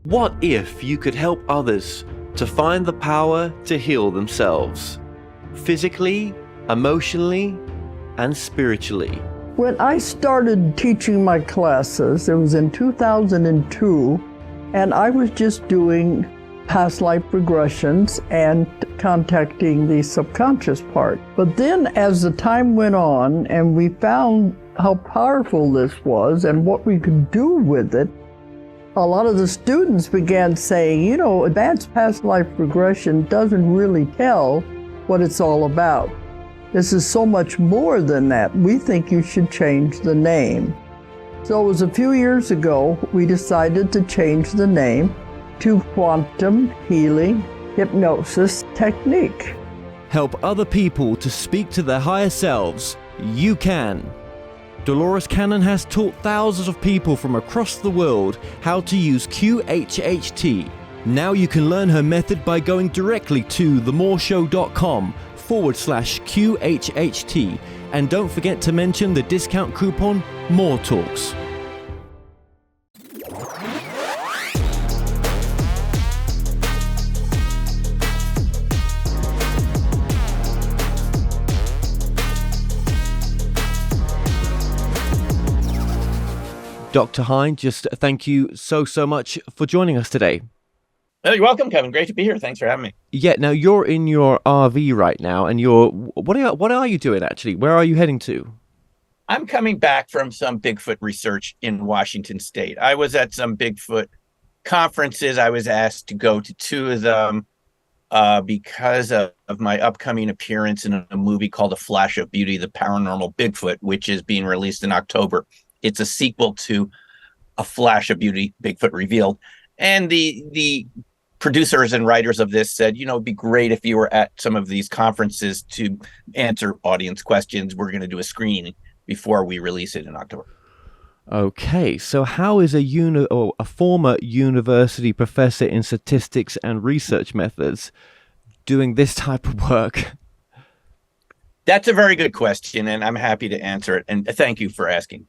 What if you could help others to find the power to heal themselves, physically, emotionally, and spiritually? When I started teaching my classes, it was in 2002, and I was just doing past life regressions and contacting the subconscious part. But then as the time went on and we found how powerful this was and what we could do with it, a lot of the students began saying, you know, advanced past life regression doesn't really tell what it's all about. This is so much more than that. We think you should change the name. So it was a few years ago, we decided to change the name to Quantum Healing Hypnosis Technique. Help other people to speak to their higher selves. You can. Dolores Cannon has taught thousands of people from across the world how to use QHHT. Now you can learn her method by going directly to themoreshow.com/QHHT. And don't forget to mention the discount coupon MORETALKS. Dr. Hein, just thank you so much for joining us today. Oh, you're welcome, Kevin. Great to be here. Thanks for having me. Yeah, now you're in your RV right now, and what are you doing actually? Where are you heading to? I'm coming back from some Bigfoot research in Washington State. I was at some Bigfoot conferences. I was asked to go to two of them because of my upcoming appearance in a movie called A Flash of Beauty, The Paranormal Bigfoot, which is being released in October. It's a sequel to A Flash of Beauty, Bigfoot Revealed. And the producers and writers of this said, you know, it'd be great if you were at some of these conferences to answer audience questions. We're going to do a screening before we release it in October. Okay, so how is a former university professor in statistics and research methods doing this type of work? That's a very good question, and I'm happy to answer it. And thank you for asking.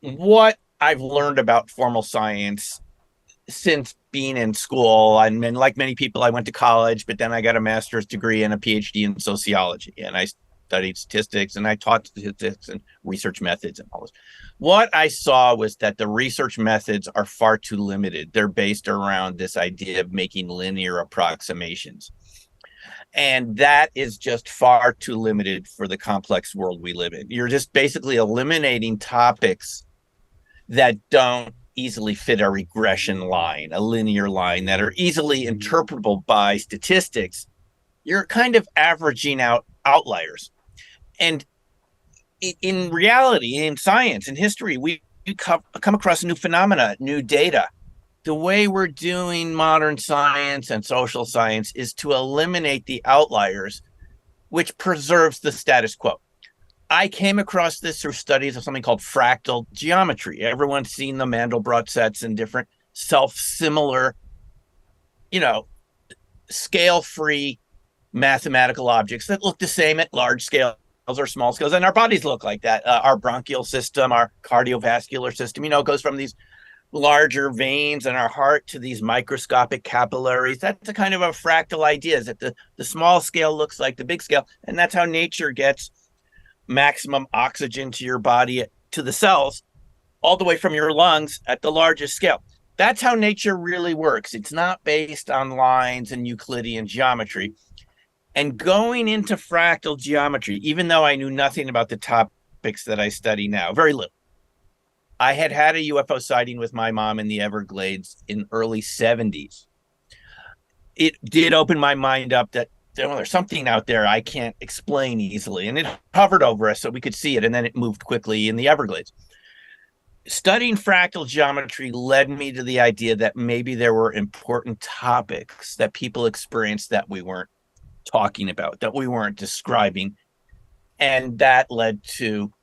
What I've learned about formal science since being in school, and like many people, I went to college, but then I got a master's degree and a Ph.D. in sociology, and I studied statistics, and I taught statistics and research methods and all this. What I saw was that the research methods are far too limited. They're based around this idea of making linear approximations. And that is just far too limited for the complex world we live in. You're just basically eliminating topics that don't easily fit a regression line, a linear line, that are easily interpretable by statistics. You're kind of averaging out outliers. And in reality, in science, in history, we come across new phenomena, new data. The way we're doing modern science and social science is to eliminate the outliers, which preserves the status quo. I came across this through studies of something called fractal geometry. Everyone's seen the Mandelbrot sets and different self-similar, scale-free mathematical objects that look the same at large scales or small scales. And our bodies look like that. Our bronchial system, our cardiovascular system, goes from these larger veins in our heart to these microscopic capillaries. That's a kind of a fractal idea, is that the small scale looks like the big scale. And that's how nature gets maximum oxygen to your body, to the cells, all the way from your lungs at the largest scale. That's how nature really works. It's not based on lines and Euclidean geometry. And going into fractal geometry, even though I knew nothing about the topics that I study now, very little. I had a UFO sighting with my mom in the Everglades in early 70s. It did open my mind up that there's something out there I can't explain easily. And it hovered over us so we could see it. And then it moved quickly in the Everglades. Studying fractal geometry led me to the idea that maybe there were important topics that people experienced that we weren't talking about, that we weren't describing. And that led to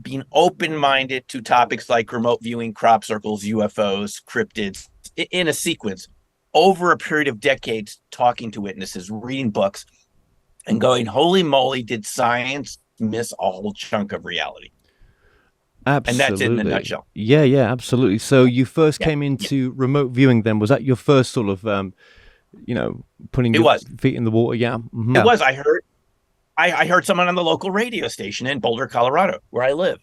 being open-minded to topics like remote viewing, crop circles, UFOs, cryptids, in a sequence over a period of decades, talking to witnesses, reading books, and going, holy moly, did science miss a whole chunk of reality? And that's in the Absolutely. nutshell. Yeah, absolutely. So you first Yeah, came into remote viewing then. Was that your first sort of, putting it your was. feet in the water? Yeah. It was. I heard someone on the local radio station in Boulder, Colorado, where I live,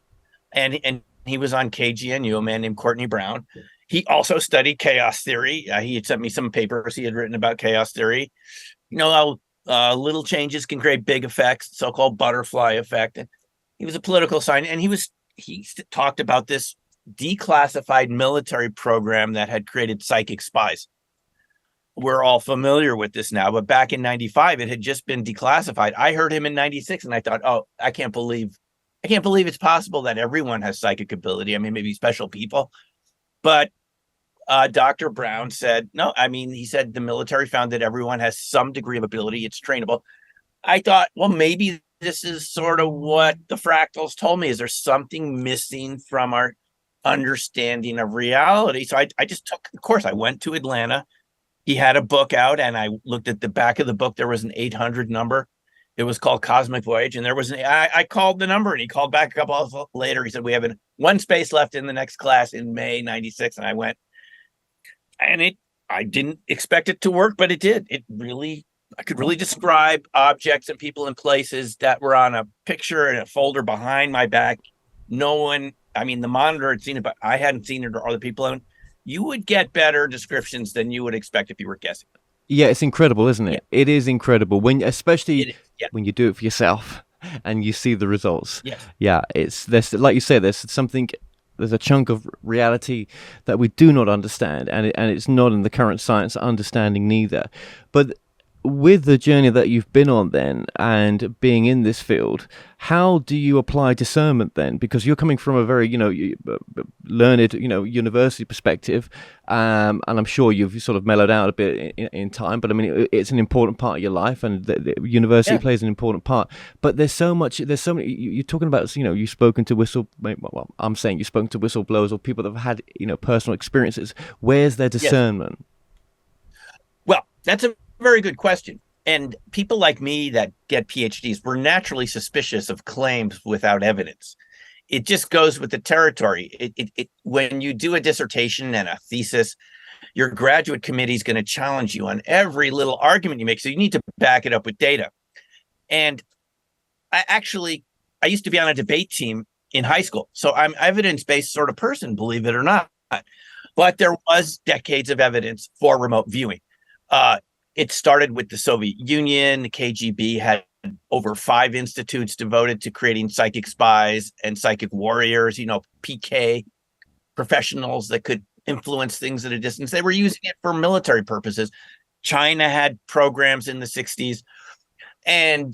and he was on KGNU, a man named Courtney Brown. He also studied chaos theory. He had sent me some papers he had written about chaos theory. You know how little changes can create big effects, so-called butterfly effect. And he was a political scientist, and he talked about this declassified military program that had created psychic spies. We're all familiar with this now, but back in 95, it had just been declassified. I heard him in 96 and I thought, oh, I can't believe it's possible that everyone has psychic ability. I mean, maybe special people, but Dr. Brown said, no, I mean, he said the military found that everyone has some degree of ability. It's trainable. I thought, well, maybe this is sort of what the fractals told me. Is there something missing from our understanding of reality? So I just took the course. I went to Atlanta. He had a book out, and I looked at the back of the book. There was an 800 number. It was called Cosmic Voyage, and there was I called the number, and he called back a couple hours later. He said, we have one space left in the next class in May 96, and I went, and I didn't expect it to work, but it did. I could really describe objects and people and places that were on a picture and a folder behind my back. No one, I mean, the monitor had seen it, but I hadn't seen it or other people haven't. You would get better descriptions than you would expect if you were guessing. Yeah, it's incredible, isn't it? Yeah. It is incredible especially yeah. when you do it for yourself and you see the results. Yes. Yeah, there's like you say, there's a chunk of reality that we do not understand, and it's not in the current science understanding neither. But with the journey that you've been on then and being in this field, how do you apply discernment then? Because you're coming from a very, learned, university perspective, and I'm sure you've sort of mellowed out a bit in time, but I mean, it's an important part of your life, and the university plays an important part. But there's so many, you're talking about, you've spoken to I'm saying you've spoken to whistleblowers or people that have had, personal experiences. Where's their discernment? Yes. Well, that's a very good question. And people like me that get PhDs, we're naturally suspicious of claims without evidence. It just goes with the territory. When you do a dissertation and a thesis, your graduate committee is going to challenge you on every little argument you make. So you need to back it up with data. And I used to be on a debate team in high school. So I'm evidence-based sort of person, believe it or not. But there was decades of evidence for remote viewing. It started with the Soviet Union. The KGB had over 5 institutes devoted to creating psychic spies and psychic warriors, PK professionals that could influence things at a distance. They were using it for military purposes. China had programs in the 60s. And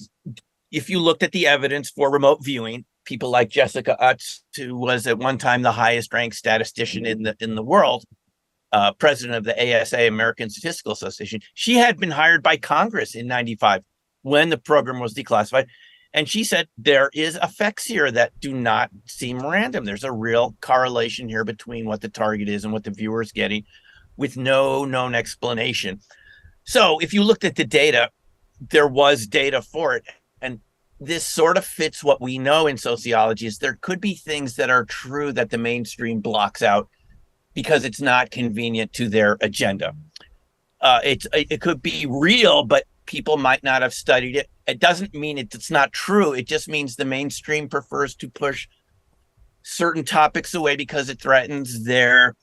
if you looked at the evidence for remote viewing, people like Jessica Utz, who was at one time the highest ranked statistician in the world, president of the ASA, American Statistical Association. She had been hired by Congress in 95 when the program was declassified. And she said, there is effects here that do not seem random. There's a real correlation here between what the target is and what the viewer is getting with no known explanation. So if you looked at the data, there was data for it. And this sort of fits what we know in sociology is there could be things that are true that the mainstream blocks out because it's not convenient to their agenda. It could be real, but people might not have studied it. It doesn't mean it's not true. It just means the mainstream prefers to push certain topics away because it threatens their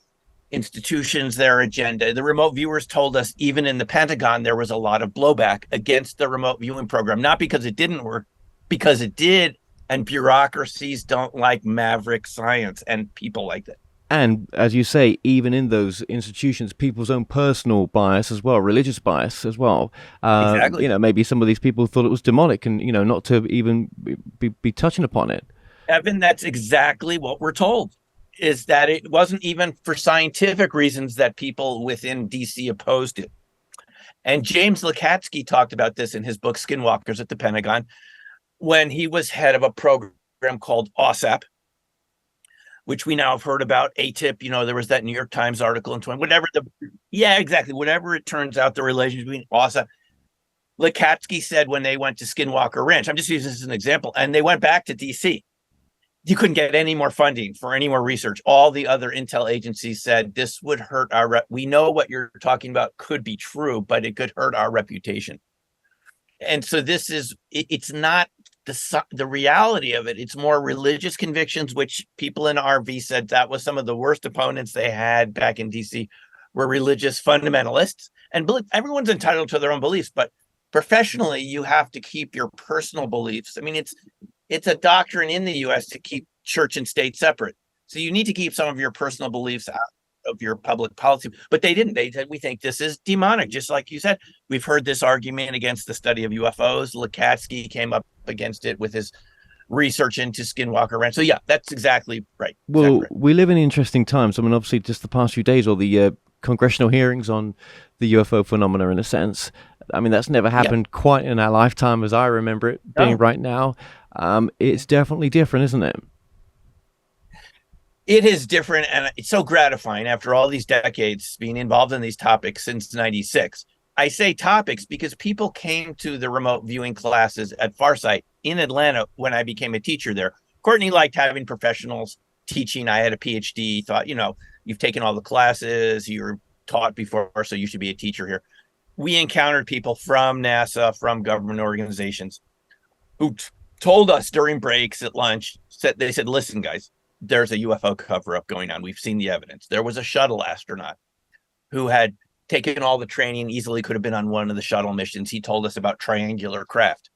institutions, their agenda. The remote viewers told us even in the Pentagon, there was a lot of blowback against the remote viewing program, not because it didn't work, because it did. And bureaucracies don't like maverick science and people like that. And as you say, even in those institutions, people's own personal bias as well, religious bias as well. Exactly. Maybe some of these people thought it was demonic and, not to even be touching upon it. Evan, that's exactly what we're told, is that it wasn't even for scientific reasons that people within DC opposed it. And James Lukatsky talked about this in his book, Skinwalkers at the Pentagon, when he was head of a program called OSAP, which we now have heard about, ATIP. There was that New York Times article in 20, whatever it turns out, the relationship between OSAP. Lukatsky said when they went to Skinwalker Ranch, I'm just using this as an example, and they went back to DC. you couldn't get any more funding for any more research. All the other intel agencies said this would hurt our we know what you're talking about could be true, but it could hurt our reputation. And so this is it's not the reality of it. It's more religious convictions, which people in RV said that was some of the worst opponents they had back in DC were religious fundamentalists. And everyone's entitled to their own beliefs, but professionally, you have to keep your personal beliefs. I mean, it's a doctrine in the US to keep church and state separate. So you need to keep some of your personal beliefs out of your public policy. But they didn't. They said, we think this is demonic. Just like you said, we've heard this argument against the study of UFOs. Lukatsky came up against it with his research into Skinwalker Ranch. So yeah, that's exactly right. Well, exactly right. We live in interesting times. I mean, obviously, just the past few days, or the congressional hearings on the UFO phenomena, in a sense. I mean, that's never happened quite in our lifetime as I remember it being right now. It's definitely different, isn't it? It is different, and it's so gratifying after all these decades being involved in these topics since '96. I say topics because people came to the remote viewing classes at Farsight in Atlanta when I became a teacher there. Courtney liked having professionals teaching. I had a Ph.D., thought, you've taken all the classes, you're taught before, so you should be a teacher here. We encountered people from NASA, from government organizations who told us during breaks at lunch, they said, listen, guys, there's a UFO cover-up going on. We've seen the evidence. There was a shuttle astronaut who had taken all the training, easily could have been on one of the shuttle missions. He told us about triangular craft.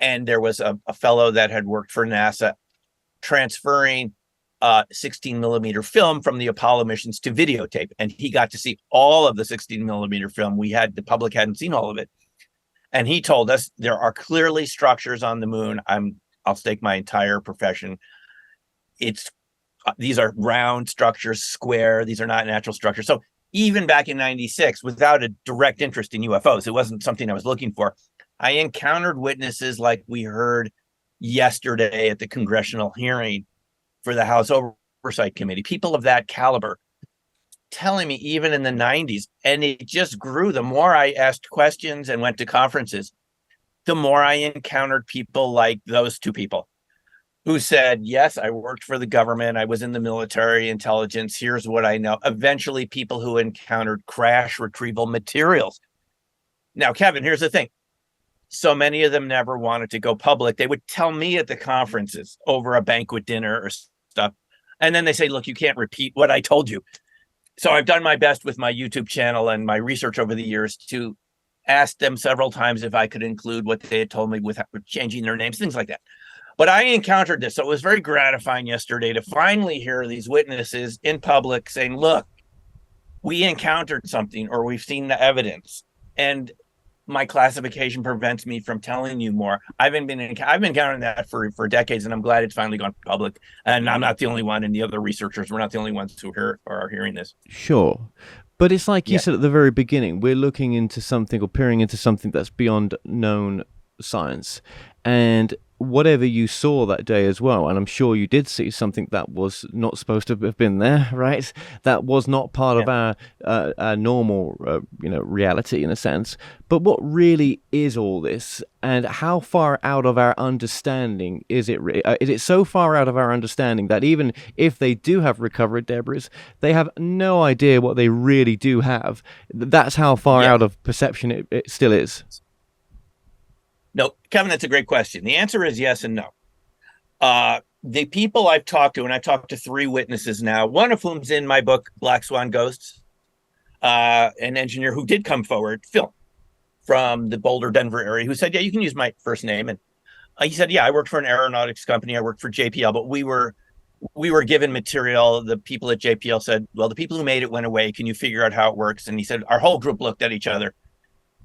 And there was a fellow that had worked for NASA transferring 16 millimeter film from the Apollo missions to videotape. And he got to see all of the 16 millimeter film. The public hadn't seen all of it. And he told us there are clearly structures on the moon. I'll stake my entire profession. These are round structures, square. These are not natural structures. So even back in '96, without a direct interest in UFOs, it wasn't something I was looking for. I encountered witnesses like we heard yesterday at the congressional hearing for the House Oversight Committee, people of that caliber telling me even in the 90s, and it just grew. The more I asked questions and went to conferences, the more I encountered people like those two people who said, yes, I worked for the government. I was in the military intelligence. Here's what I know. Eventually, people who encountered crash retrieval materials. Now, Kevin, here's the thing. So many of them never wanted to go public. They would tell me at the conferences over a banquet dinner or stuff. And then they say, look, you can't repeat what I told you. So I've done my best with my YouTube channel and my research over the years to ask them several times if I could include what they had told me without changing their names, things like that. But I encountered this. So it was very gratifying yesterday to finally hear these witnesses in public saying, look, we encountered something or we've seen the evidence. And my classification prevents me from telling you more. I've been encountering that for decades, and I'm glad it's finally gone public. And I'm not the only one, and the other researchers, we're not the only ones who are hearing this. Sure. But it's like you said at the very beginning, we're looking into something or peering into something that's beyond known science. And whatever you saw that day as well, and I'm sure you did see something that was not supposed to have been there, right? That was not part of our normal, reality in a sense. But what really is all this, and how far out of our understanding is it? Is it so far out of our understanding that even if they do have recovered debris, they have no idea what they really do have? That's how far out of perception it still is. No, Kevin, that's a great question. The answer is yes and no. The people I've talked to, and I've talked to 3 witnesses now, one of whom's in my book, Black Swan Ghosts, an engineer who did come forward, Phil, from the Boulder, Denver area, who said, yeah, you can use my first name. And he said, yeah, I worked for an aeronautics company. I worked for JPL, but we were given material. The people at JPL said, well, the people who made it went away. Can you figure out how it works? And he said, our whole group looked at each other.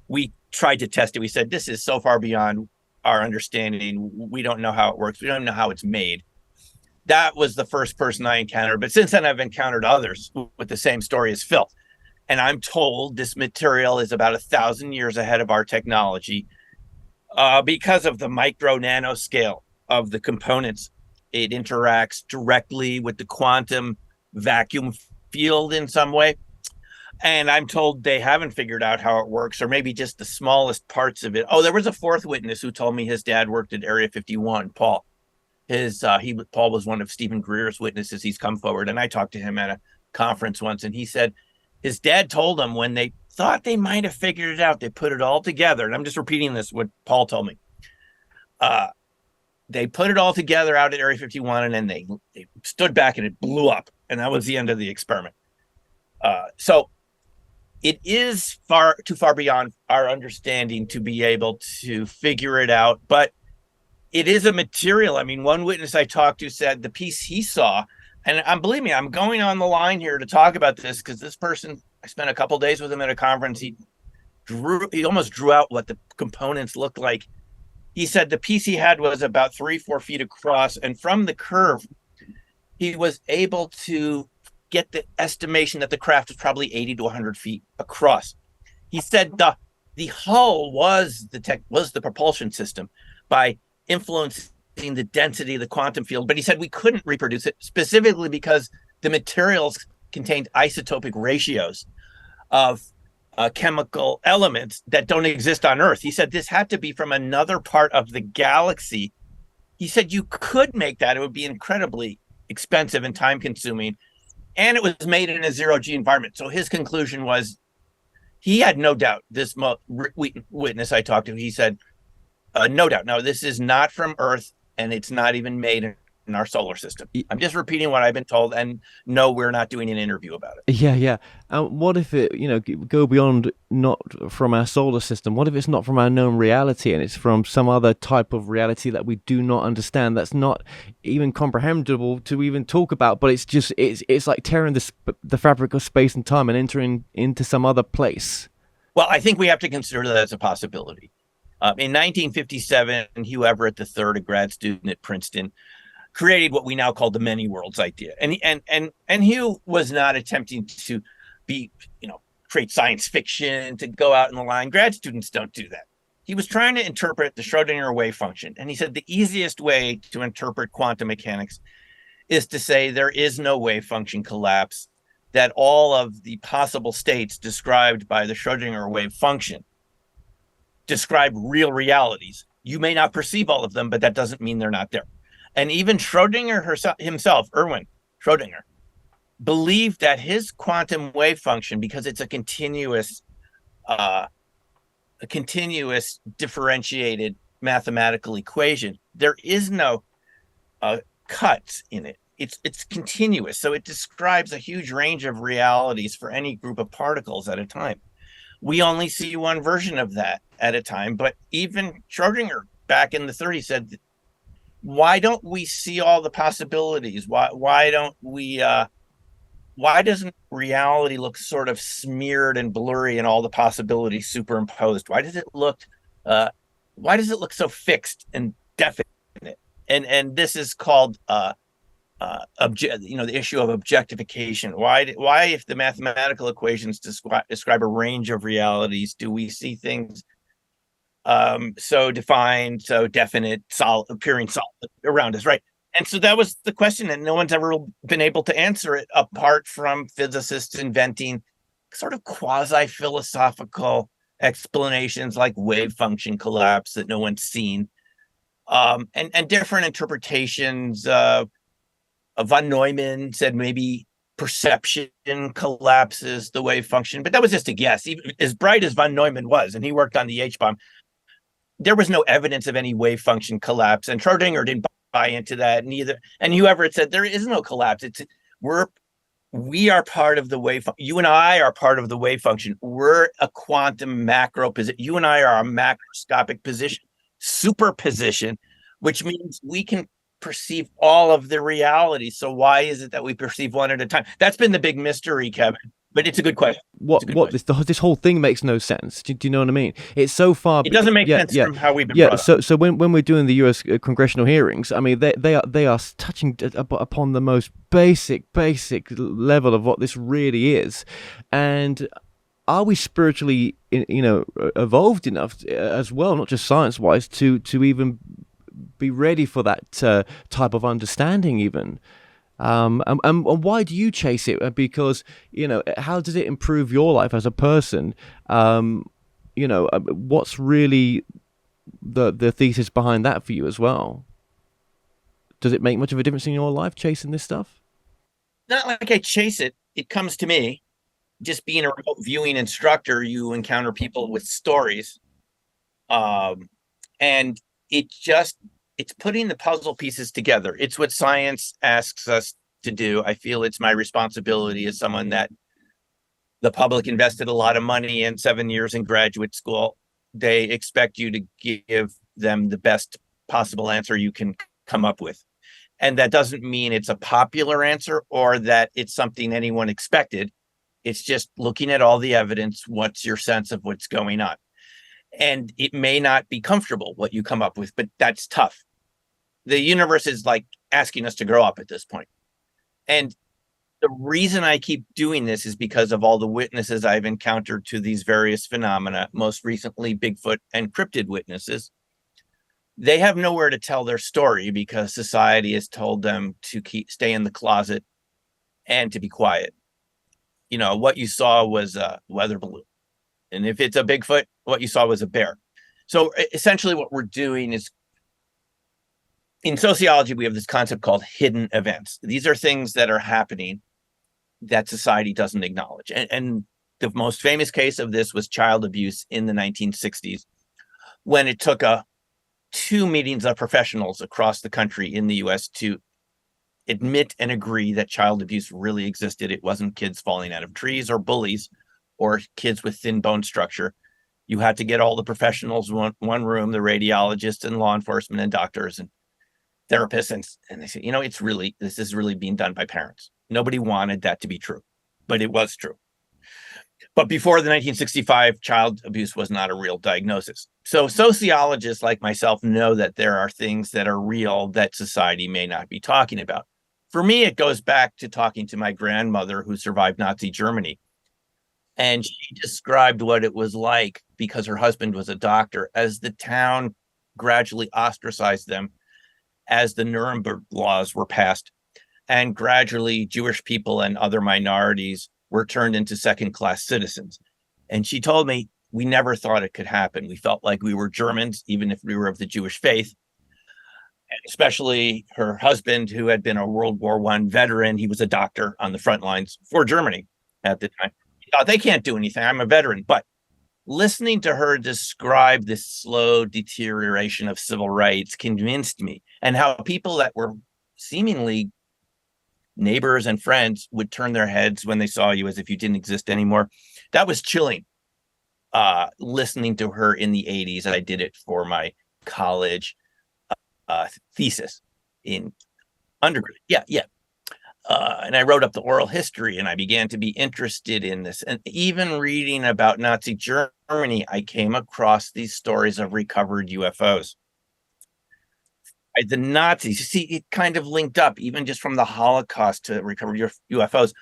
We tried to test it. We said, this is so far beyond our understanding. We don't know how it works. We don't know how it's made. That was the first person I encountered. But since then, I've encountered others with the same story as Phil. And I'm told this material is about 1,000 years ahead of our technology because of the micro nano scale of the components. It interacts directly with the quantum vacuum field in some way. And I'm told they haven't figured out how it works, or maybe just the smallest parts of it. Oh, there was a 4th witness who told me his dad worked at Area 51, Paul. Paul was one of Stephen Greer's witnesses. He's come forward, and I talked to him at a conference once, and he said his dad told him when they thought they might have figured it out, they put it all together. And I'm just repeating this, what Paul told me. They put it all together out at Area 51, and then they stood back and it blew up. And that was the end of the experiment. So it is too far beyond our understanding to be able to figure it out. But it is a material. I mean, one witness I talked to said the piece he saw, and believe me, I'm going on the line here to talk about this because this person, I spent a couple of days with him at a conference. He almost drew out what the components looked like. He said the piece he had was about 3-4 feet across, and from the curve, he was able to get the estimation that the craft was probably 80 to 100 feet across. He said the hull was the propulsion system by influencing the density of the quantum field, but he said we couldn't reproduce it specifically because the materials contained isotopic ratios of chemical elements that don't exist on Earth. He said this had to be from another part of the galaxy. He said you could make that. It would be incredibly expensive and time consuming. And it was made in a zero-G environment. So his conclusion was he had no doubt. This witness I talked to, he said, no doubt. No, this is not from Earth, and it's not even made in our solar system. I'm just repeating what I've been told, and no, we're not doing an interview about it. Yeah. What if it, go beyond not from our solar system? What if it's not from our known reality and it's from some other type of reality that we do not understand, that's not even comprehensible to even talk about, but it's like tearing the fabric of space and time and entering into some other place? Well, I think we have to consider that as a possibility. In 1957, Hugh Everett III, a grad student at Princeton, created what we now call the many worlds idea. And Hugh was not attempting to create science fiction, to go out in the line. Grad students don't do that. He was trying to interpret the Schrodinger wave function. And he said the easiest way to interpret quantum mechanics is to say there is no wave function collapse, that all of the possible states described by the Schrodinger wave function describe real realities. You may not perceive all of them, but that doesn't mean they're not there. And even Schrodinger himself, Erwin Schrodinger, believed that his quantum wave function, because it's a continuous differentiated mathematical equation, there is no cuts in it. It's continuous. So it describes a huge range of realities for any group of particles at a time. We only see one version of that at a time. But even Schrodinger back in the 30s said, why don't we see all the possibilities? Why doesn't reality look sort of smeared and blurry and all the possibilities superimposed? Why does it look so fixed and definite? And this is called the issue of objectification. Why if the mathematical equations describe a range of realities, do we see things so defined, so definite, solid, appearing solid around us, right? And so that was the question, and no one's ever been able to answer it apart from physicists inventing sort of quasi-philosophical explanations like wave function collapse that no one's seen, and different interpretations. Von Neumann said maybe perception collapses the wave function, but that was just a guess. Even as bright as von Neumann was, and he worked on the H-bomb, there was no evidence of any wave function collapse, and Schrodinger didn't buy into that neither. And whoever had said there is no collapse, we are part of the wave. You and I are part of the wave function. We're a quantum macro position. You and I are a macroscopic position, superposition, which means we can perceive all of the reality. So why is it that we perceive one at a time? That's been the big mystery, Kevin. But it's a good question. This whole thing makes no sense. Do you know what I mean? It's so far. It doesn't make sense from how we've been brought up. So when we're doing the U.S. congressional hearings, I mean they are touching upon the most basic level of what this really is, and are we spiritually evolved enough as well, not just science wise, to even be ready for that type of understanding even? And why do you chase it? Because how does it improve your life as a person? What's really the thesis behind that for you as well? Does it make much of a difference in your life chasing this stuff? Not like I chase it. It comes to me. Just being a remote viewing instructor, you encounter people with stories. And it's putting the puzzle pieces together. It's what science asks us to do. I feel it's my responsibility as someone that the public invested a lot of money in 7 years in graduate school. They expect you to give them the best possible answer you can come up with. And that doesn't mean it's a popular answer or that it's something anyone expected. It's just looking at all the evidence. What's your sense of what's going on? And it may not be comfortable what you come up with, but that's tough. The universe is like asking us to grow up at this point. And the reason I keep doing this is because of all the witnesses I've encountered to these various phenomena, most recently Bigfoot and cryptid witnesses. They have nowhere to tell their story because society has told them to stay in the closet and to be quiet. You know, what you saw was a weather balloon. And if it's a Bigfoot, what you saw was a bear. So essentially what we're doing is, in sociology, we have this concept called hidden events. These are things that are happening that society doesn't acknowledge. And the most famous case of this was child abuse in the 1960s, when it took two meetings of professionals across the country in the US to admit and agree that child abuse really existed. It wasn't kids falling out of trees or bullies or kids with thin bone structure. You had to get all the professionals in one room, the radiologists and law enforcement and doctors and therapists. And they said, you know, this is really being done by parents. Nobody wanted that to be true, but it was true. But before the 1965, child abuse was not a real diagnosis. So sociologists like myself know that there are things that are real that society may not be talking about. For me, it goes back to talking to my grandmother who survived Nazi Germany. And she described what it was like, because her husband was a doctor, as the town gradually ostracized them as the Nuremberg laws were passed. And gradually Jewish people and other minorities were turned into second-class citizens. And she told me, we never thought it could happen. We felt like we were Germans, even if we were of the Jewish faith. And especially her husband, who had been a World War I veteran. He was a doctor on the front lines for Germany at the time. He thought, they can't do anything. I'm a veteran. But listening to her describe this slow deterioration of civil rights convinced me, and how people that were seemingly neighbors and friends would turn their heads when they saw you as if you didn't exist anymore. That was chilling. Listening to her in the 80s, I did it for my college thesis in undergrad. Yeah. And I wrote up the oral history, and I began to be interested in this. And even reading about Nazi Germany, I came across these stories of recovered UFOs. The Nazis, you see, it kind of linked up, even just from the Holocaust to recovered UFOs.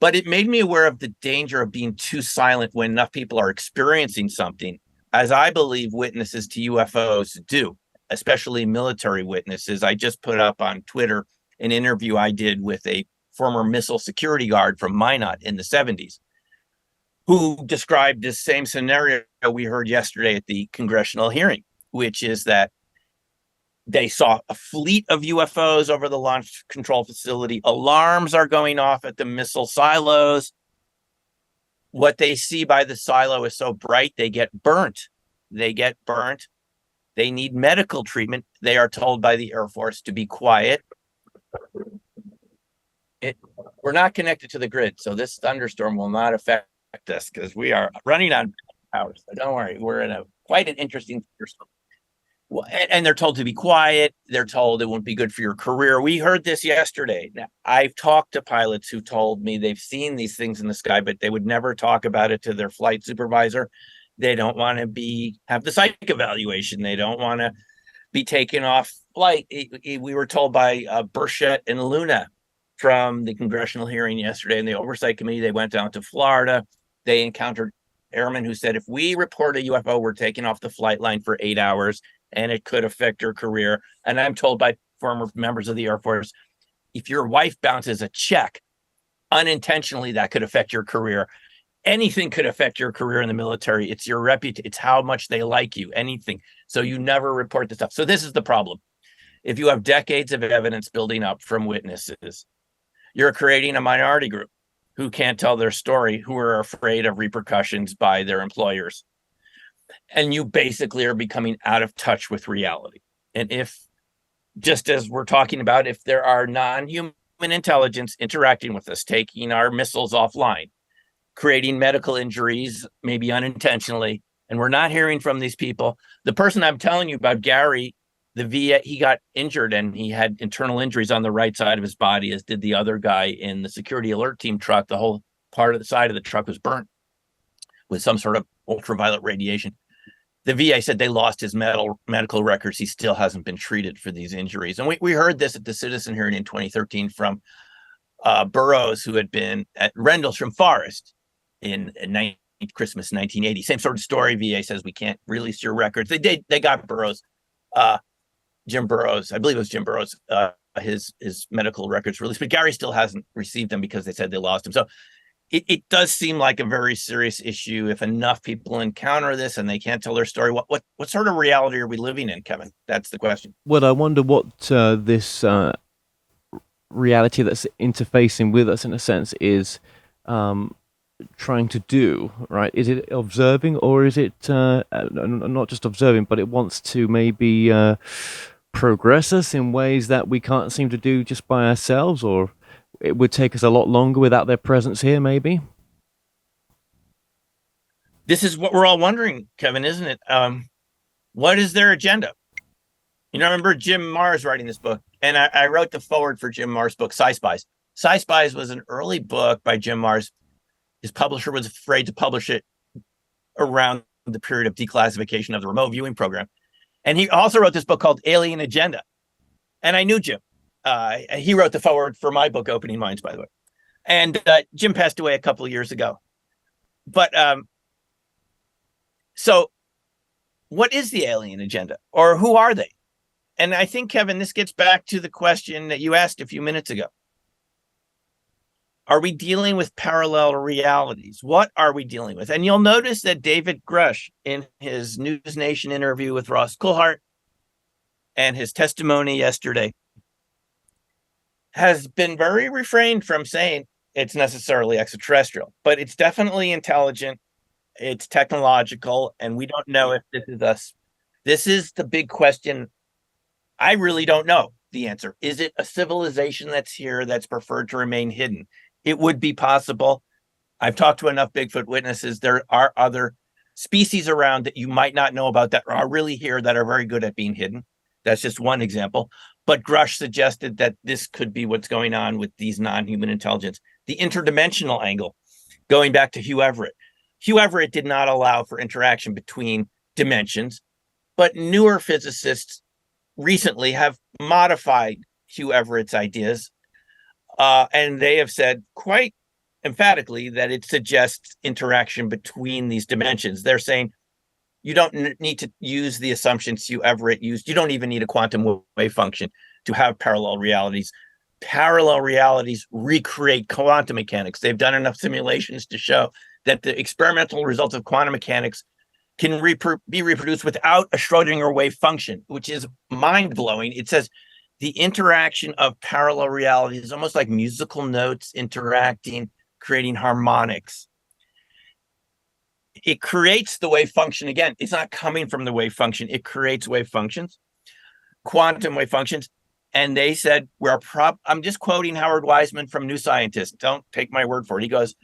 But it made me aware of the danger of being too silent when enough people are experiencing something, as I believe witnesses to UFOs do, especially military witnesses. I just put up on Twitter an interview I did with a former missile security guard from Minot in the 70s, who described this same scenario we heard yesterday at the congressional hearing, which is that they saw a fleet of UFOs over the launch control facility. Alarms are going off at the missile silos. What they see by the silo is so bright, they get burnt. They need medical treatment. They are told by the Air Force to be quiet. We're not connected to the grid, so this thunderstorm will not affect us because we are running on power. So don't worry, we're in quite an interesting thunderstorm. Well, and they're told to be quiet. They're told it won't be good for your career. We heard this yesterday. Now, I've talked to pilots who told me they've seen these things in the sky, but they would never talk about it to their flight supervisor. They don't want to have the psych evaluation. They don't want to be taken off flight. We were told by Burchett and Luna from the congressional hearing yesterday in the oversight committee. They went down to Florida. They encountered airmen who said, if we report a UFO, we're taking off the flight line for 8 hours. And it could affect your career. And I'm told by former members of the Air Force, if your wife bounces a check unintentionally, that could affect your career. Anything could affect your career in the military. It's your reputation. It's how much they like you, anything. So you never report this stuff. So this is the problem. if you have decades of evidence building up from witnesses, you're creating a minority group who can't tell their story, who are afraid of repercussions by their employers. And you basically are becoming out of touch with reality. And if, just as we're talking about, if there are non-human intelligence interacting with us, taking our missiles offline, creating medical injuries, maybe unintentionally, and we're not hearing from these people. The person I'm telling you about, Gary, the VA, he got injured and he had internal injuries on the right side of his body, as did the other guy in the security alert team truck. The whole part of the side of the truck was burnt with some sort of ultraviolet radiation. The VA said they lost his medical records. He still hasn't been treated for these injuries. And we heard this at the Citizen hearing in 2013 from Burroughs, who had been at Rendlesham Forest in Christmas 1980. Same sort of story. VA says we can't release your records. They got Burroughs, Jim Burroughs, I believe it was Jim Burroughs, his medical records released, but Gary still hasn't received them because they said they lost him. So it does seem like a very serious issue. If enough people encounter this and they can't tell their story, what sort of reality are we living in, Kevin? That's the question. Well, I wonder what this reality that's interfacing with us, in a sense, is trying to do, right? Is it observing, or is it not just observing, but it wants to maybe progress us in ways that we can't seem to do just by ourselves, or it would take us a lot longer without their presence here, maybe? This is what we're all wondering, Kevin, isn't it? What is their agenda? You know, I remember Jim Marrs writing this book, and I wrote the foreword for Jim Marrs' book, Sci Spies. Sci Spies was an early book by Jim Marrs. His publisher was afraid to publish it around the period of declassification of the remote viewing program. And he also wrote this book called Alien Agenda. And I knew Jim. He wrote the foreword for my book, Opening Minds, by the way. And Jim passed away a couple of years ago. But so what is the alien agenda, or who are they? And I think, Kevin, this gets back to the question that you asked a few minutes ago. Are we dealing with parallel realities? What are we dealing with? And you'll notice that David Grush, in his News Nation interview with Ross Coulthart and his testimony yesterday, has been very refrained from saying it's necessarily extraterrestrial, but it's definitely intelligent, it's technological, and we don't know if this is us. This is the big question. I really don't know the answer. Is it a civilization that's here that's preferred to remain hidden? It would be possible. I've talked to enough Bigfoot witnesses. There are other species around that you might not know about that are really here that are very good at being hidden. That's just one example. But Grush suggested that this could be what's going on with these non-human intelligence. The interdimensional angle, going back to Hugh Everett. Hugh Everett did not allow for interaction between dimensions, but newer physicists recently have modified Hugh Everett's ideas, and they have said quite emphatically that it suggests interaction between these dimensions. They're saying you don't need to use the assumptions Hugh Everett used. You don't even need a quantum wave function to have parallel realities. Parallel realities recreate quantum mechanics. They've done enough simulations to show that the experimental results of quantum mechanics can be reproduced without a Schrodinger wave function, which is mind-blowing. It says the interaction of parallel realities is almost like musical notes interacting, creating harmonics. It creates the wave function. Again, it's not coming from the wave function. It creates wave functions, quantum wave functions. And they said, I'm just quoting Howard Wiseman from New Scientist. Don't take my word for it. He goes,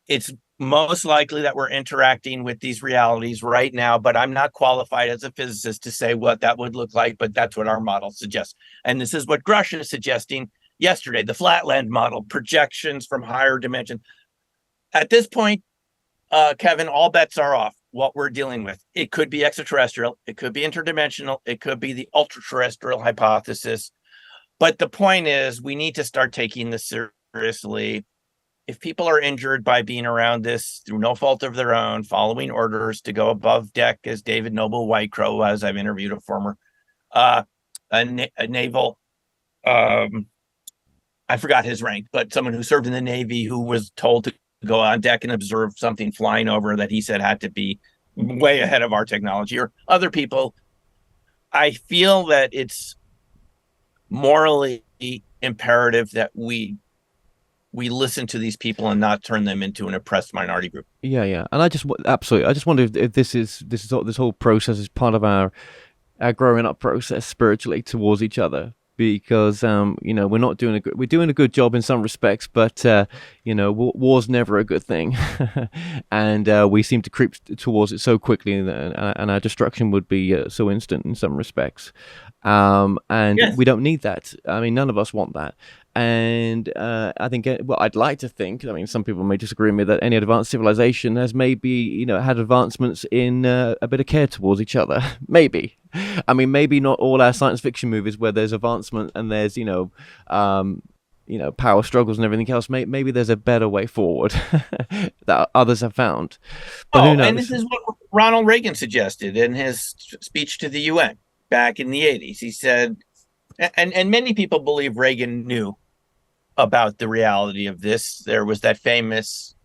it's most likely that we're interacting with these realities right now, but I'm not qualified as a physicist to say what that would look like, but that's what our model suggests. And this is what Grush is suggesting yesterday, the Flatland model, projections from higher dimensions. At this point, Kevin, all bets are off what we're dealing with. It could be extraterrestrial. It could be interdimensional. It could be the ultra-terrestrial hypothesis. But the point is, we need to start taking this seriously. If people are injured by being around this through no fault of their own, following orders to go above deck, as David Noble Whitecrow was, I've interviewed a former a naval, I forgot his rank, but someone who served in the Navy who was told to go on deck and observe something flying over that he said had to be way ahead of our technology, or other people. I feel that it's morally imperative that we listen to these people and not turn them into an oppressed minority group. Yeah. And I just wonder if this whole process is part of our growing up process spiritually towards each other, because we're doing a good job in some respects, but war's never a good thing. And we seem to creep towards it so quickly, and our destruction would be so instant in some respects. And Yes. we don't need that. I mean, none of us want that. And I think, I'd like to think, I mean, some people may disagree with me, that any advanced civilization has maybe, had advancements in a bit of care towards each other. Maybe. I mean, maybe not all our science fiction movies where there's advancement and there's, power struggles and everything else. Maybe there's a better way forward that others have found. But who knows? And this is what Ronald Reagan suggested in his speech to the UN back in the 80s. He said, and many people believe Reagan knew about the reality of this. There was that famous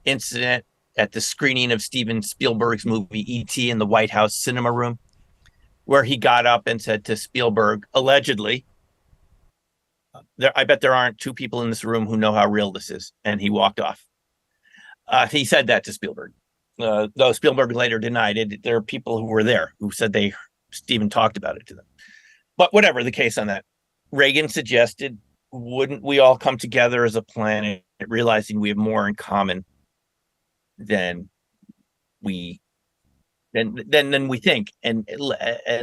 incident at the screening of Steven Spielberg's movie E.T. in the White House cinema room, where he got up and said to Spielberg, allegedly, I bet there aren't two people in this room who know how real this is. And he walked off. He said that to Spielberg, though Spielberg later denied it. There are people who were there who said Steven talked about it to them. But whatever the case on that, Reagan suggested, wouldn't we all come together as a planet, realizing we have more in common than we think, and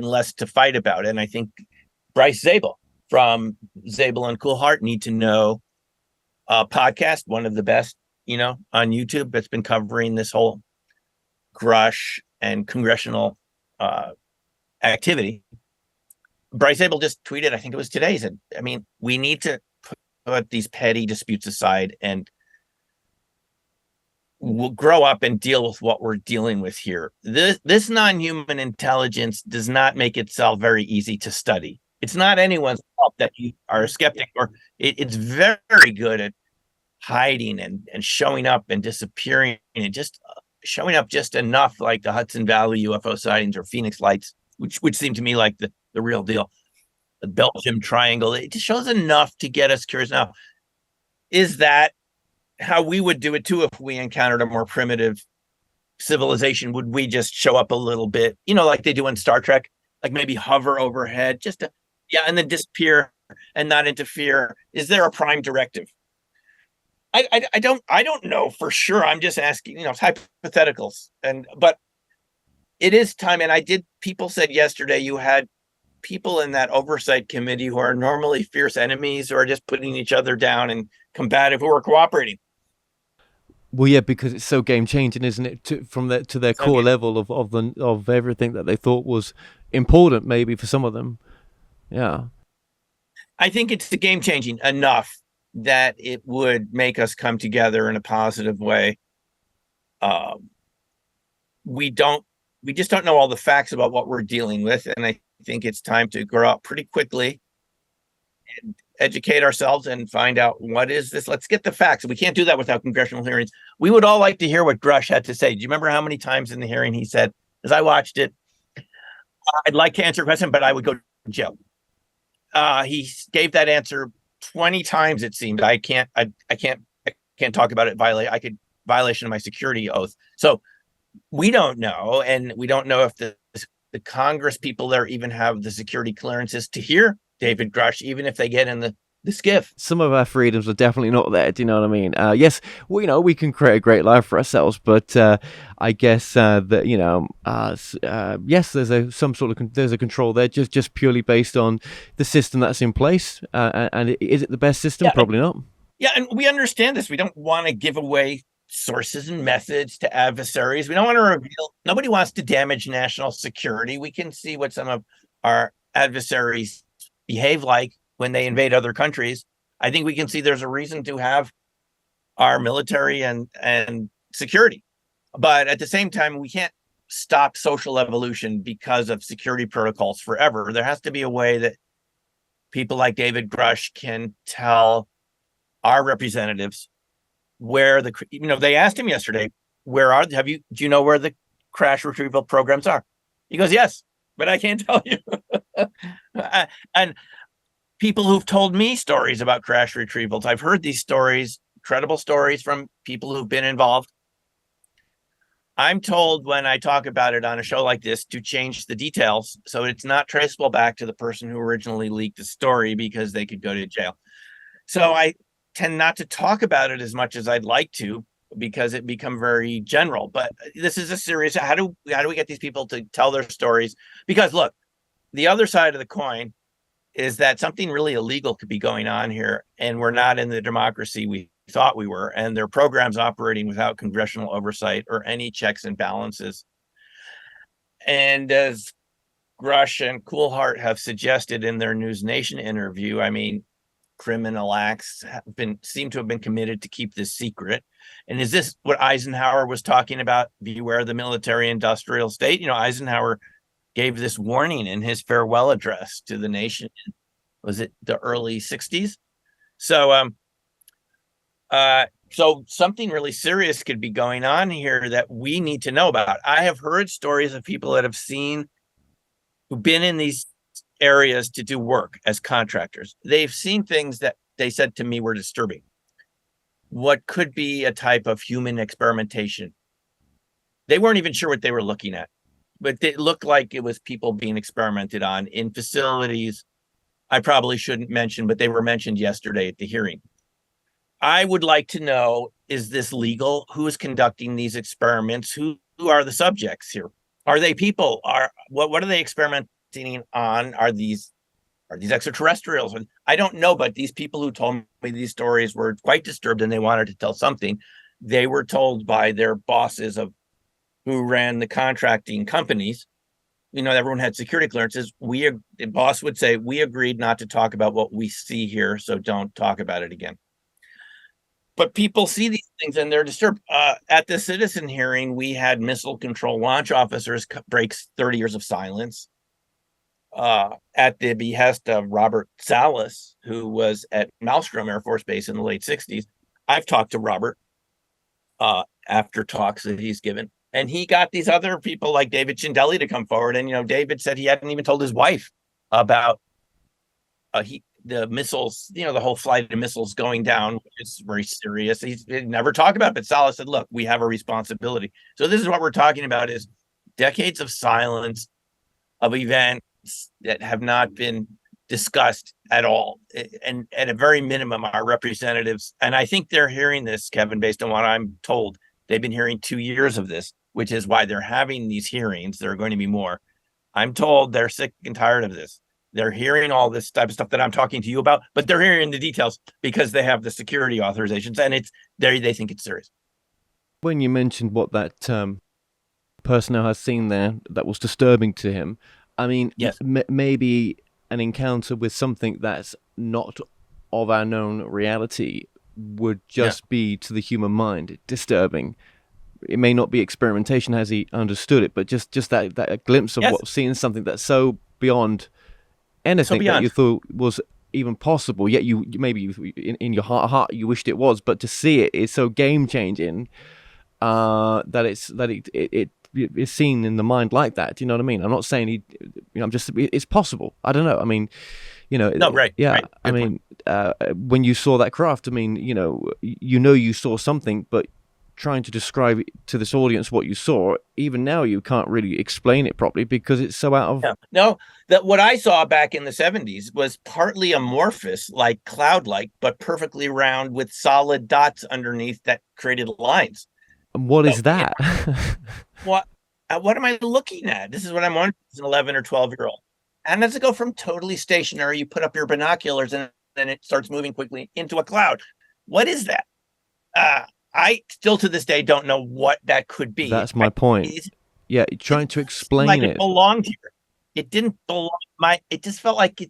less to fight about? And I think Bryce Zabel from Zabel and Coolheart Need to Know podcast, one of the best, on YouTube, that's been covering this whole Grush and congressional activity. Bryce Zabel just tweeted, I think it was today, said, I mean, we need to put these petty disputes aside and we'll grow up and deal with what we're dealing with here. This non-human intelligence does not make itself very easy to study. It's not anyone's fault that you are a skeptic, or it's very good at hiding and showing up and disappearing, and just showing up just enough, like the Hudson Valley UFO sightings or Phoenix lights, which seem to me like the real deal. The Belgium Triangle, it just shows enough to get us curious. Now, is that how we would do it too if we encountered a more primitive civilization? Would we just show up a little bit, like they do in Star Trek, like maybe hover overhead just to, and then disappear and not interfere? Is there a prime directive? I don't know for sure. I'm just asking, hypotheticals. But it is time. And people said yesterday you had people in that oversight committee who are normally fierce enemies, or are just putting each other down, and combative who are cooperating. Well, yeah, because it's so game changing, isn't it? To their core level of everything that they thought was important, maybe for some of them. Yeah, I think it's the game changing enough that it would make us come together in a positive way. We just don't know all the facts about what we're dealing with, and I think it's time to grow up pretty quickly and educate ourselves and find out what is this. Let's get the facts. We can't do that without congressional hearings. We would all like to hear what Grush had to say. Do you remember how many times in the hearing he said, as I watched it, I'd like to answer a question, but I would go to jail? He gave that answer 20 times, it seemed. I can't talk about it. Violation of my security oath. So we don't know, and we don't know if the Congress people there even have the security clearances to hear David Grush, even if they get in the skiff. Some of our freedoms are definitely not there. Do you know what I mean? Yes, we can create a great life for ourselves, but I guess that yes, there's a control there, just purely based on the system that's in place. And is it the best system? Yeah. Probably not. Yeah, and we understand this. We don't want to give away sources and methods to adversaries. We don't want to reveal. Nobody wants to damage national security. We can see what some of our adversaries behave like when they invade other countries. I think we can see there's a reason to have our military and security. But at the same time, we can't stop social evolution because of security protocols forever. There has to be a way that people like David Grush can tell our representatives where they asked him yesterday, do you know where the crash retrieval programs are? He goes, yes, but I can't tell you. And people who've told me stories about crash retrievals. I've heard these stories, credible stories from people who've been involved. I'm told when I talk about it on a show like this to change the details so it's not traceable back to the person who originally leaked the story because they could go to jail. So I tend not to talk about it as much as I'd like to because it become very general. But this is a serious, how do we get these people to tell their stories? Because look, the other side of the coin is that something really illegal could be going on here, and we're not in the democracy we thought we were, and their programs operating without congressional oversight or any checks and balances. And as Grush and Coolhart have suggested in their News Nation interview, I mean, criminal acts seem to have been committed to keep this secret. And is this what Eisenhower was talking about? Beware the military-industrial state. You know, Eisenhower gave this warning in his farewell address to the nation. Was it the early 60s? So something really serious could be going on here that we need to know about. I have heard stories of people that have who've been in these areas to do work as contractors. They've seen things that they said to me were disturbing. What could be a type of human experimentation. They weren't even sure what they were looking at, but it looked like it was people being experimented on in facilities I probably shouldn't mention, but they were mentioned yesterday at the hearing. I would like to know, is this legal? Who is conducting these experiments? Who are the subjects here? Are they people? What are they experimenting on? Are these extraterrestrials? I don't know, but these people who told me these stories were quite disturbed and they wanted to tell something. They were told by their bosses who ran the contracting companies. You know, everyone had security clearances. The boss would say, we agreed not to talk about what we see here, so don't talk about it again. But people see these things and they're disturbed. At the citizen hearing, we had missile control launch officers break 30 years of silence at the behest of Robert Salas, who was at Malmstrom Air Force Base in the late 60s. I've talked to Robert after talks that he's given. And he got these other people like David Chindelli to come forward. And, you know, David said he hadn't even told his wife about the missiles, you know, the whole flight of missiles going down, which is very serious. He never talked about it, but Salas said, look, we have a responsibility. So this is what we're talking about, is decades of silence of events that have not been discussed at all. And at a very minimum, our representatives, and I think they're hearing this, Kevin, based on what I'm told, they've been hearing 2 years of this, which is why they're having these hearings. There are going to be more. I'm told they're sick and tired of this. They're hearing all this type of stuff that I'm talking to you about, but they're hearing the details because they have the security authorizations, and they think it's serious. When you mentioned what that personnel has seen there that was disturbing to him, I mean, yes, maybe an encounter with something that's not of our known reality would just be, to the human mind, disturbing. It may not be experimentation as he understood it, but just that glimpse of seeing something that's so beyond anything that you thought was even possible. Yet you maybe in your heart you wished it was, but to see it is so game changing that it's seen in the mind like that. Do you know what I mean? I'm not saying it's possible. I don't know. I mean, you know, no, right. Yeah. Right. I mean, when you saw that craft, I mean, you saw something, but trying to describe to this audience what you saw, even now you can't really explain it properly because it's so out of... No, that what I saw back in the 70s was partly amorphous, like cloud-like, but perfectly round with solid dots underneath that created lines. And what is that? What am I looking at? This is what I'm wondering as an 11 or 12-year-old. And as it go from totally stationary, you put up your binoculars and then it starts moving quickly into a cloud. What is that? I still to this day don't know what that could be. That's my point. Yeah, trying to explain like it belonged here. It didn't belong. It just felt like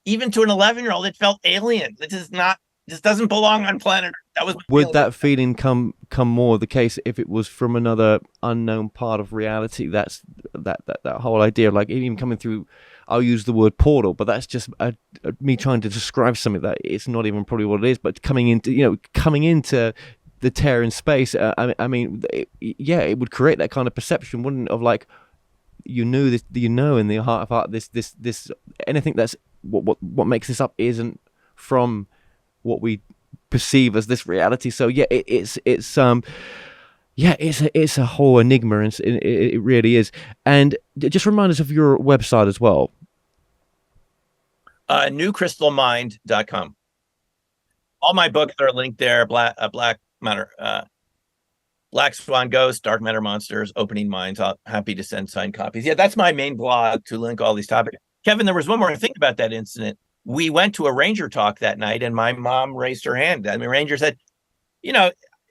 even to an 11-year-old, it felt alien. This doesn't belong on planet Earth. That was. Would that feeling come more the case if it was from another unknown part of reality? That's that whole idea of like even coming through. I'll use the word portal, but that's just me trying to describe something that it's not even probably what it is. But coming into the tear in space, I mean, it would create that kind of perception, wouldn't it? Of like, in the heart of heart, this anything that's what makes this up isn't from what we perceive as this reality. So yeah, it's a whole enigma, and it really is. And just remind us of your website as well. newcrystalmind.com. All my books are linked there. Black Swan Ghosts, Dark Matter Monsters, Opening Minds. I'm happy to send signed copies. Yeah, that's my main blog, to link all these topics. Kevin, there was one more thing about that incident. We went to a ranger talk that night, and my mom raised her hand. I mean, ranger said, I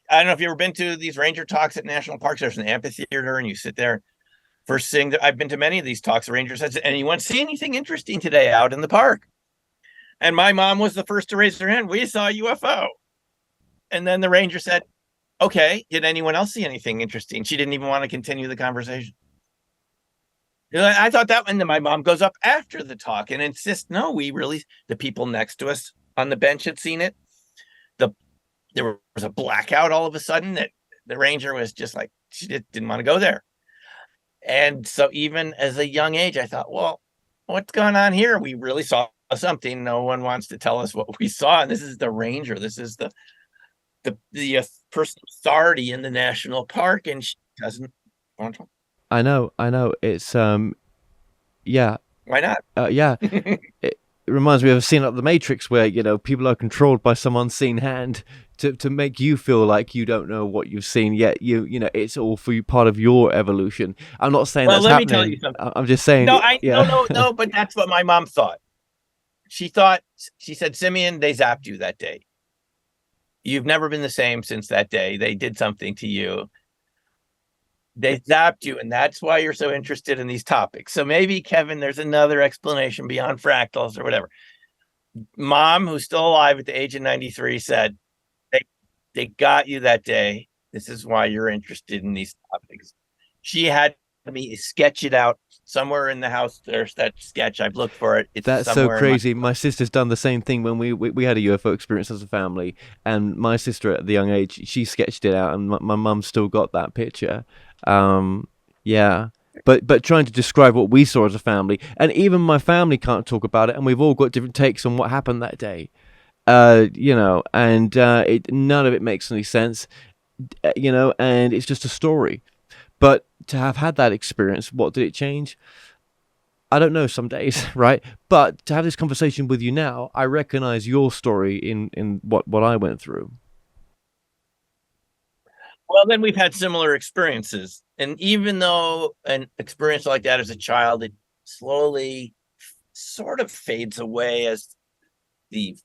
don't know if you've ever been to these ranger talks at national parks. There's an amphitheater, and you sit there. First thing, I've been to many of these talks. The ranger says, anyone see anything interesting today out in the park? And my mom was the first to raise her hand. We saw a UFO. And then the ranger said, okay, did anyone else see anything interesting? She didn't even want to continue the conversation. I thought that, and then my mom goes up after the talk and insists, no, the people next to us on the bench had seen it. There was a blackout all of a sudden that the ranger was just like, she didn't want to go there. And so even as a young age, I thought, well, what's going on here? We really saw something. No one wants to tell us what we saw. And this is the ranger. This is the person authority in the national park, and she doesn't want to. I know. It's yeah. Why not? Yeah. It reminds me of a scene like The Matrix where, people are controlled by some unseen hand to make you feel like you don't know what you've seen, yet it's all for you, part of your evolution. I'm not saying that's happening. Let me tell you something. I'm just saying. No, but that's what my mom thought. She said, Simeon, they zapped you that day. You've never been the same since that day. They did something to you. They zapped you, and that's why you're so interested in these topics. So maybe, Kevin, there's another explanation beyond fractals or whatever. Mom, who's still alive at the age of 93, said, they got you that day. This is why you're interested in these topics. She had me sketch it out somewhere in the house. There's that sketch. I've looked for it. That's so crazy. My sister's done the same thing when we had a UFO experience as a family, and my sister at the young age, she sketched it out, and my mum still got that picture. Yeah. But trying to describe what we saw as a family, and even my family can't talk about it, and we've all got different takes on what happened that day. And none of it makes any sense, and it's just a story. But to have had that experience, what did it change? I don't know some days, right? But to have this conversation with you now, I recognize your story in what I went through. Well, then we've had similar experiences. And even though an experience like that as a child, it slowly sort of fades away as the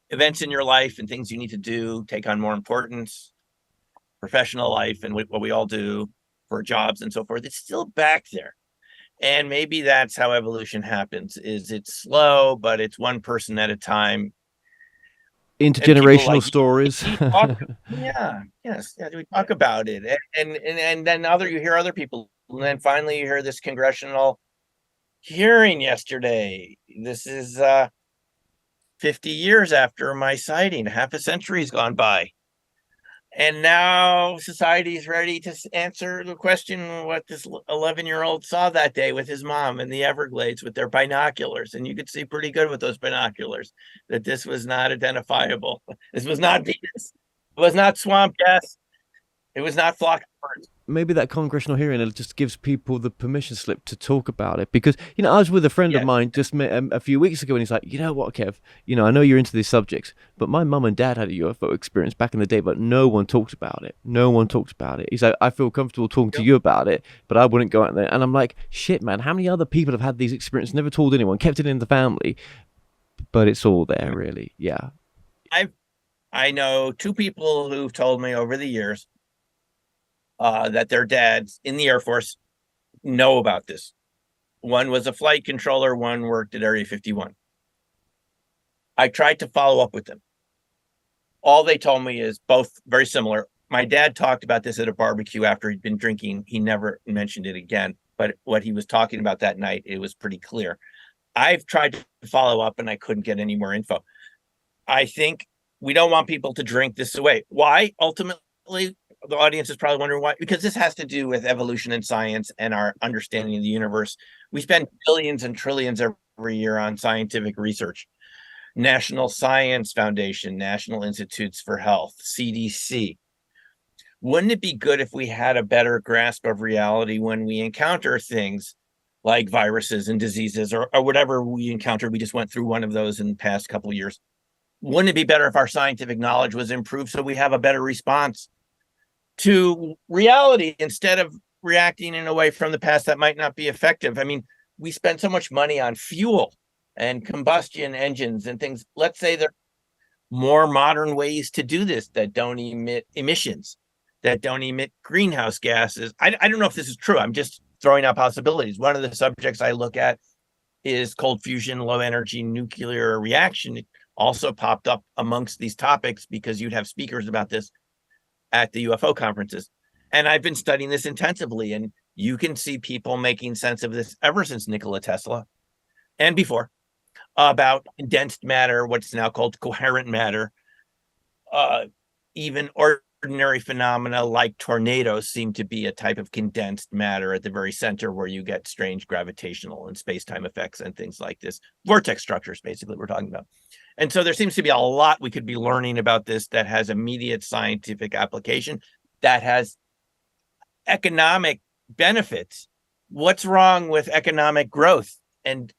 events in your life and things you need to do take on more importance, professional life and what we all do for jobs and so forth, it's still back there. And maybe that's how evolution happens, is it's slow, but it's one person at a time. Intergenerational stories. We talk about it. And then you hear other people. And then finally you hear this congressional hearing yesterday. This is 50 years after my sighting. Half a century's gone by. And now society is ready to answer the question what this 11-year-old saw that day with his mom in the Everglades with their binoculars. And you could see pretty good with those binoculars that this was not identifiable. This was not Venus. It was not swamp gas. It was not flock of birds. Maybe that congressional hearing, it just gives people the permission slip to talk about it. Because, I was with a friend of mine just a few weeks ago, and he's like, you know what, Kev, I know you're into these subjects, but my mum and dad had a UFO experience back in the day, but no one talked about it. He's like, I feel comfortable talking to you about it, but I wouldn't go out there. And I'm like, shit, man, how many other people have had these experiences, never told anyone, kept it in the family? But it's all there, really. Yeah. I know two people who've told me over the years that their dads in the Air Force know about this. One was a flight controller, one worked at Area 51. I tried to follow up with them. All they told me is both very similar. My dad talked about this at a barbecue after he'd been drinking. He never mentioned it again, but what he was talking about that night, it was pretty clear. I've tried to follow up and I couldn't get any more info. I think we don't want people to drink this away. Why? Ultimately, the audience is probably wondering why, because this has to do with evolution and science and our understanding of the universe. We spend billions and trillions every every year on scientific research. National Science Foundation, National Institutes for Health, CDC. Wouldn't it be good if we had a better grasp of reality when we encounter things like viruses and diseases or whatever we encountered? We just went through one of those in the past couple of years. Wouldn't it be better if our scientific knowledge was improved so we have a better response to reality instead of reacting in a way from the past that might not be effective? I mean, we spend so much money on fuel and combustion engines and things. Let's say there are more modern ways to do this that don't emit emissions, that don't emit greenhouse gases. I don't know if this is true. I'm just throwing out possibilities. One of the subjects I look at is cold fusion, low energy nuclear reaction. It also popped up amongst these topics because you'd have speakers about this at the UFO conferences. And I've been studying this intensively, and you can see people making sense of this ever since Nikola Tesla and before, about condensed matter, what's now called coherent matter. Even ordinary phenomena like tornadoes seem to be a type of condensed matter at the very center, where you get strange gravitational and space-time effects and things like this. Vortex structures, basically, we're talking about. And so there seems to be a lot we could be learning about this that has immediate scientific application, that has economic benefits. What's wrong with economic growth and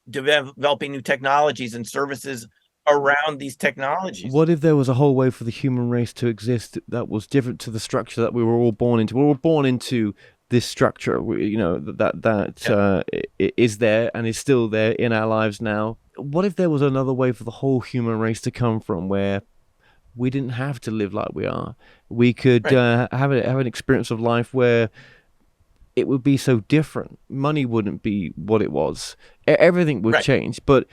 developing new technologies and services around these technologies? What if there was a whole way for the human race to exist that was different to the structure that we were all born into? We were all born into this structure, is there and is still there in our lives now. What if there was another way for the whole human race to come from, where we didn't have to live like we are? We could have an experience of life where it would be so different. Money wouldn't be what it was. Everything would change, but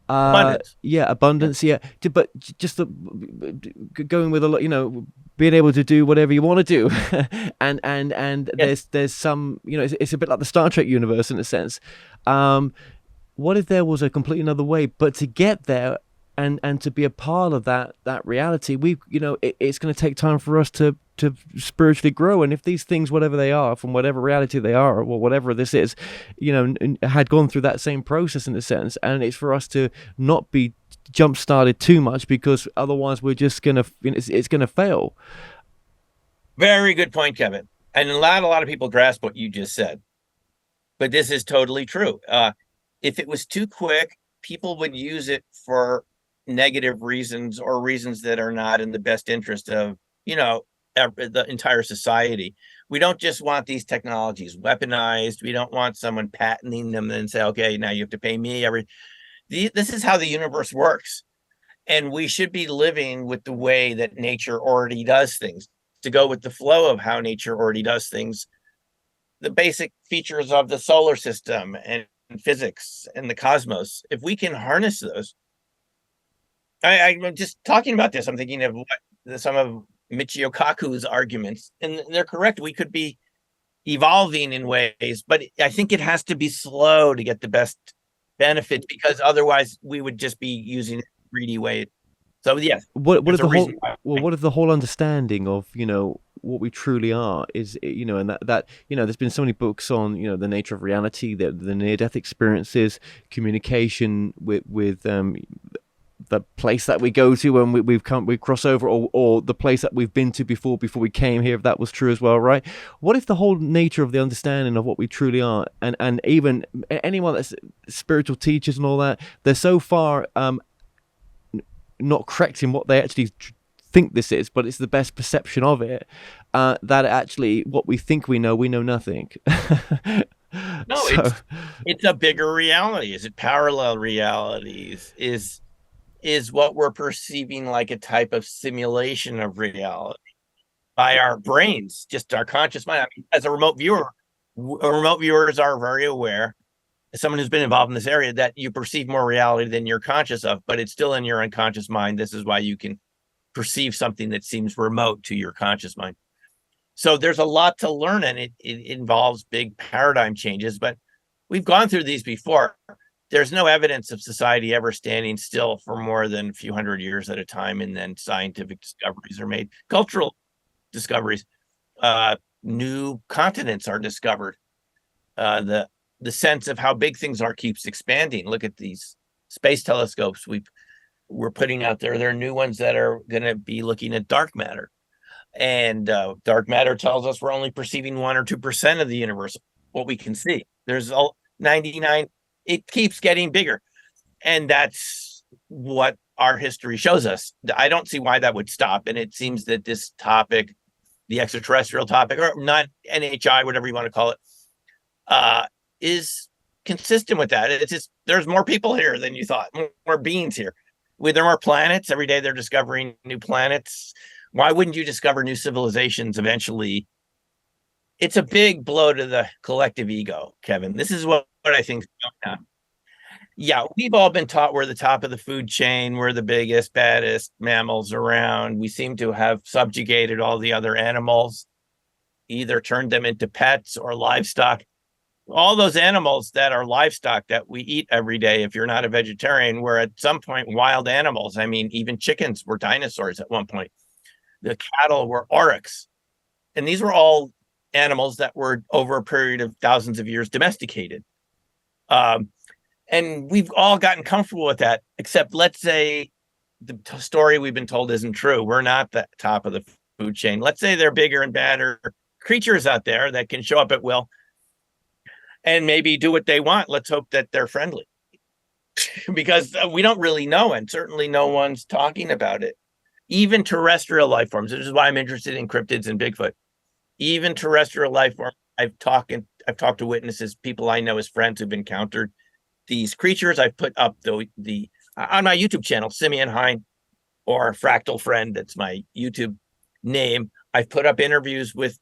abundance. But just going with a lot, being able to do whatever you want to do, and there's some, it's a bit like the Star Trek universe in a sense. What if there was a completely another way? But to get there and to be a part of that reality, it's going to take time for us to spiritually grow. And if these things, whatever they are, from whatever reality they are, or whatever this is, had gone through that same process in a sense, and it's for us to not be jump started too much, because otherwise we're just gonna, it's gonna fail. Very good point, Kevin. And not a lot of people grasp what you just said, but this is totally true. If it was too quick, people would use it for negative reasons, or reasons that are not in the best interest of, the entire society. We don't just want these technologies weaponized. We don't want someone patenting them and say, okay, now you have to pay me this is how the universe works. And we should be living with the way that nature already does things, to go with the flow of how nature already does things. The basic features of the solar system and physics and the cosmos, if we can harness those. I'm just talking about this, I'm thinking of some of Michio Kaku's arguments, and they're correct. We could be evolving in ways, but I think it has to be slow to get the best benefit, because otherwise we would just be using it in a greedy way. So yes, what if the whole understanding of what we truly are is, and that there's been so many books on the nature of reality, the near-death experiences, communication with the place that we go to when we cross over, or the place that we've been to before we came here, if that was true as well, right? What if the whole nature of the understanding of what we truly are, and even anyone that's spiritual teachers and all that, they're so far not correct in what they actually think this is, but it's the best perception of it, that actually what we think we know nothing. No, it's a bigger reality. Is it parallel realities? Is what we're perceiving like a type of simulation of reality by our brains, just our conscious mind? I mean, as a remote viewer, remote viewers are very aware, as someone who's been involved in this area, that you perceive more reality than you're conscious of, but it's still in your unconscious mind. This is why you can perceive something that seems remote to your conscious mind. So there's a lot to learn, and it involves big paradigm changes, but we've gone through these before. There's no evidence of society ever standing still for more than a few hundred years at a time, and then scientific discoveries are made, cultural discoveries, new continents are discovered. The the sense of how big things are keeps expanding. Look at these space telescopes we're putting out there. There are new ones that are going to be looking at dark matter. And dark matter tells us we're only perceiving 1 or 2% of the universe, what we can see. There's 99, it keeps getting bigger. And that's what our history shows us. I don't see why that would stop. And it seems that this topic, the extraterrestrial topic, or not NHI, whatever you want to call it, is consistent with that. It's just, there's more people here than you thought, more beings here. There are more planets. Every day they're discovering new planets. Why wouldn't you discover new civilizations eventually? It's a big blow to the collective ego, Kevin. This is what I think is going on. Yeah, we've all been taught we're the top of the food chain. We're the biggest, baddest mammals around. We seem to have subjugated all the other animals, either turned them into pets or livestock. All those animals that are livestock that we eat every day, if you're not a vegetarian, were at some point wild animals. I mean, even chickens were dinosaurs at one point. The cattle were aurochs. And these were all animals that were over a period of thousands of years domesticated. And we've all gotten comfortable with that, except let's say the story we've been told isn't true. We're not the top of the food chain. Let's say they're bigger and badder creatures out there that can show up at will and maybe do what they want. Let's hope that they're friendly because we don't really know. And certainly no one's talking about it. Even terrestrial life forms. This is why I'm interested in cryptids and Bigfoot. Even terrestrial life forms. I've talked to witnesses, people I know as friends who've encountered these creatures. I've put up the on my YouTube channel, Simeon Hein, or Fractal Friend. That's my YouTube name. I've put up interviews with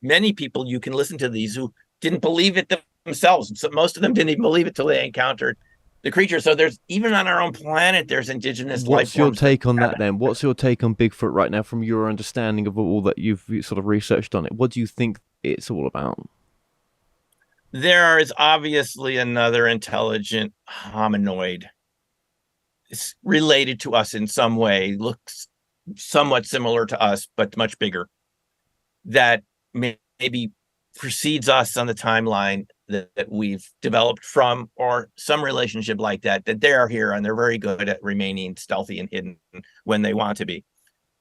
many people. You can listen to these who didn't believe it themselves. So most of them didn't even believe it till they encountered the creature. So there's, even on our own planet, there's indigenous life forms. What's your take on that then? What's your take on Bigfoot right now from your understanding of all that you've sort of researched on it? What do you think it's all about? There is obviously another intelligent hominoid. It's related to us in some way, looks somewhat similar to us, but much bigger, that maybe precedes us on the timeline that we've developed from, or some relationship like that they are here, and they're very good at remaining stealthy and hidden when they want to be.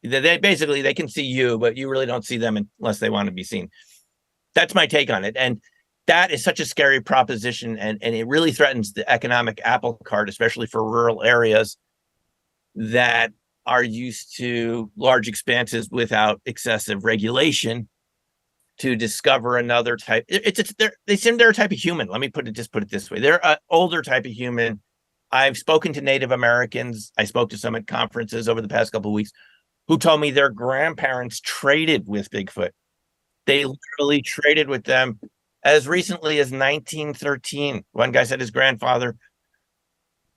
They basically, they can see you, but you really don't see them unless they want to be seen. That's my take on it. And that is such a scary proposition, and it really threatens the economic apple cart, especially for rural areas that are used to large expanses without excessive regulation, to discover another type. They seem they're a type of human. Let me put it this way. They're an older type of human. I've spoken to Native Americans. I spoke to some at conferences over the past couple of weeks who told me their grandparents traded with Bigfoot. They literally traded with them as recently as 1913. One guy said his grandfather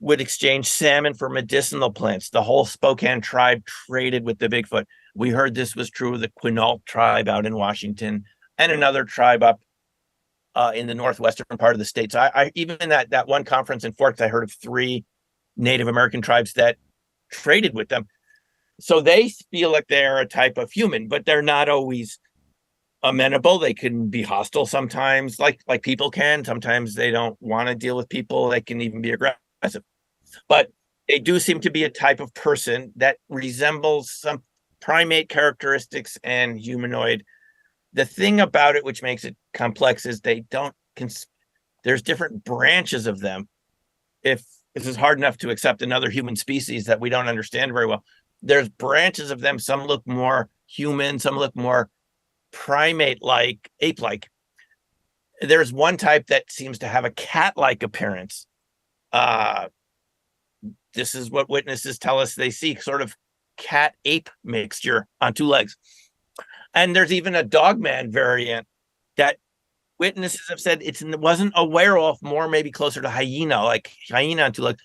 would exchange salmon for medicinal plants. The whole Spokane tribe traded with the Bigfoot. We heard this was true of the Quinault tribe out in Washington and another tribe up in the northwestern part of the state. So I even in that one conference in Forks, I heard of 3 Native American tribes that traded with them. So they feel like they're a type of human, but they're not always amenable. They can be hostile sometimes, like people can. Sometimes they don't want to deal with people. They can even be aggressive. But they do seem to be a type of person that resembles some primate characteristics and humanoid. The thing about it which makes it complex is they don't there's different branches of them. If this is hard enough to accept another human species that we don't understand very well, there's branches of them. Some look more human, some look more primate-like, ape-like. There's one type that seems to have a cat-like appearance. This is what witnesses tell us they see, sort of cat-ape mixture on 2 legs. And there's even a dogman variant that witnesses have said it wasn't a werewolf, more maybe closer to hyena, like hyena on 2 legs.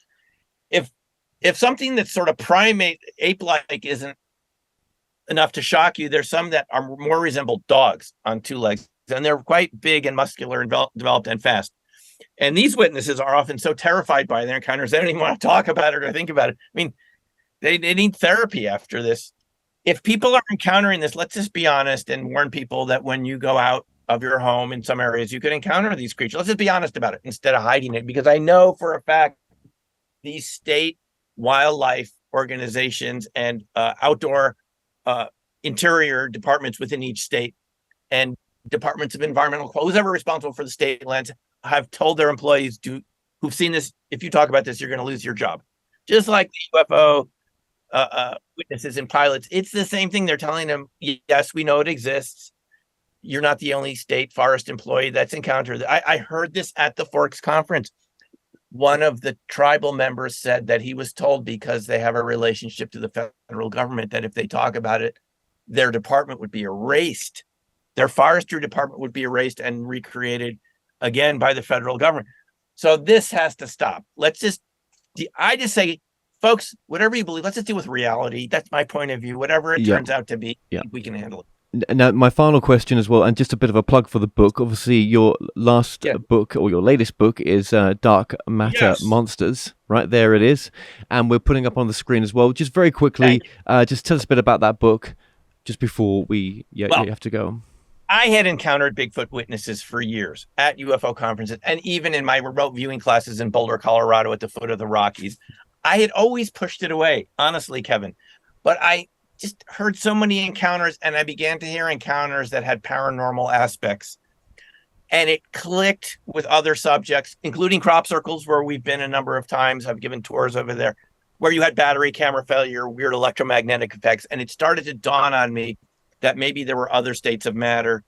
If something that's sort of primate, ape-like isn't enough to shock you, there's some that are more resemble dogs on 2 legs, and they're quite big and muscular and developed and fast. And these witnesses are often so terrified by their encounters, they don't even want to talk about it or think about it. I mean, they need therapy after this. If people are encountering this, let's just be honest and warn people that when you go out of your home in some areas, you could encounter these creatures. Let's just be honest about it instead of hiding it, because I know for a fact these state wildlife organizations and outdoor interior departments within each state and departments of environmental quality, who's ever responsible for the state lands, have told their employees who've seen this, if you talk about this, you're going to lose your job. Just like the UFO witnesses and pilots, it's the same thing. They're telling them, yes, we know it exists. You're not the only state forest employee that's encountered. I heard this at the Forks conference. One of the tribal members said that he was told, because they have a relationship to the federal government, that if they talk about it, their department would be erased. Their forestry department would be erased and recreated again by the federal government. So this has to stop. I just say, folks, whatever you believe, let's just deal with reality. That's my point of view. Whatever it turns out to be, we can handle it. Now, my final question as well, and just a bit of a plug for the book. Obviously, your last book, or your latest book, is Dark Matter Monsters. Right, there it is. And we're putting up on the screen as well. Just very quickly, just tell us a bit about that book, just before you have to go. I had encountered Bigfoot witnesses for years at UFO conferences, and even in my remote viewing classes in Boulder, Colorado, at the foot of the Rockies. I had always pushed it away, honestly, Kevin. But I just heard so many encounters, and I began to hear encounters that had paranormal aspects. And it clicked with other subjects, including crop circles, where we've been a number of times. I've given tours over there, where you had battery camera failure, weird electromagnetic effects. And it started to dawn on me that maybe there were other states of matter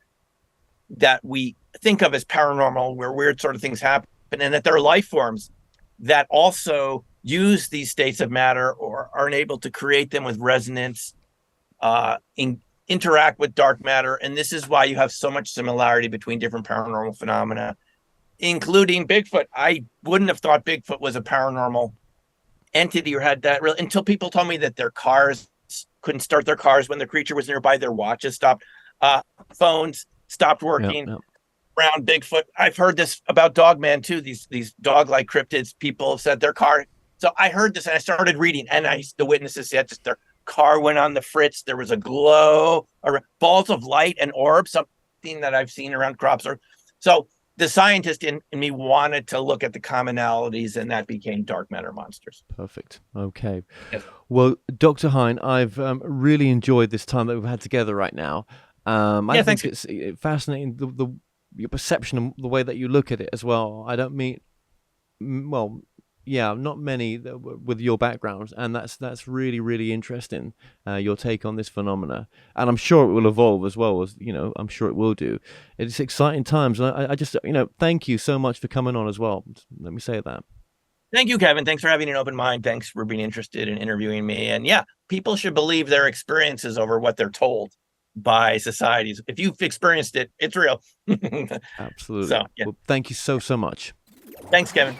that we think of as paranormal, where weird sort of things happen, and that there are life forms that also use these states of matter or are able to create them with resonance, interact with dark matter. And this is why you have so much similarity between different paranormal phenomena, including Bigfoot. I wouldn't have thought Bigfoot was a paranormal entity or had that real, until people told me that their cars couldn't start their cars when the creature was nearby. Their watches stopped, phones stopped working around Bigfoot. I've heard this about Dogman too. These dog-like cryptids, people have said their car. So I heard this and I started reading, and the witnesses said just their car went on the fritz. There was a glow, or balls of light and orbs, something that I've seen around crops. So the scientist in me wanted to look at the commonalities, and that became dark matter monsters. Perfect. Okay. Yes. Well, Dr. Hein, I've really enjoyed this time that we've had together right now. I think it's fascinating, your perception and the way that you look at it as well. I don't meet, not many with your background, and that's really, really interesting, your take on this phenomena. And I'm sure it will evolve as well, as I'm sure it will do. It's exciting times, and I just thank you so much for coming on as well. Let me say that. Thank you, Kevin. Thanks for having an open mind. Thanks for being interested in interviewing me. And people should believe their experiences over what they're told by societies. If you've experienced it, it's real. Absolutely. So, Well, thank you so much. Thanks, Kevin.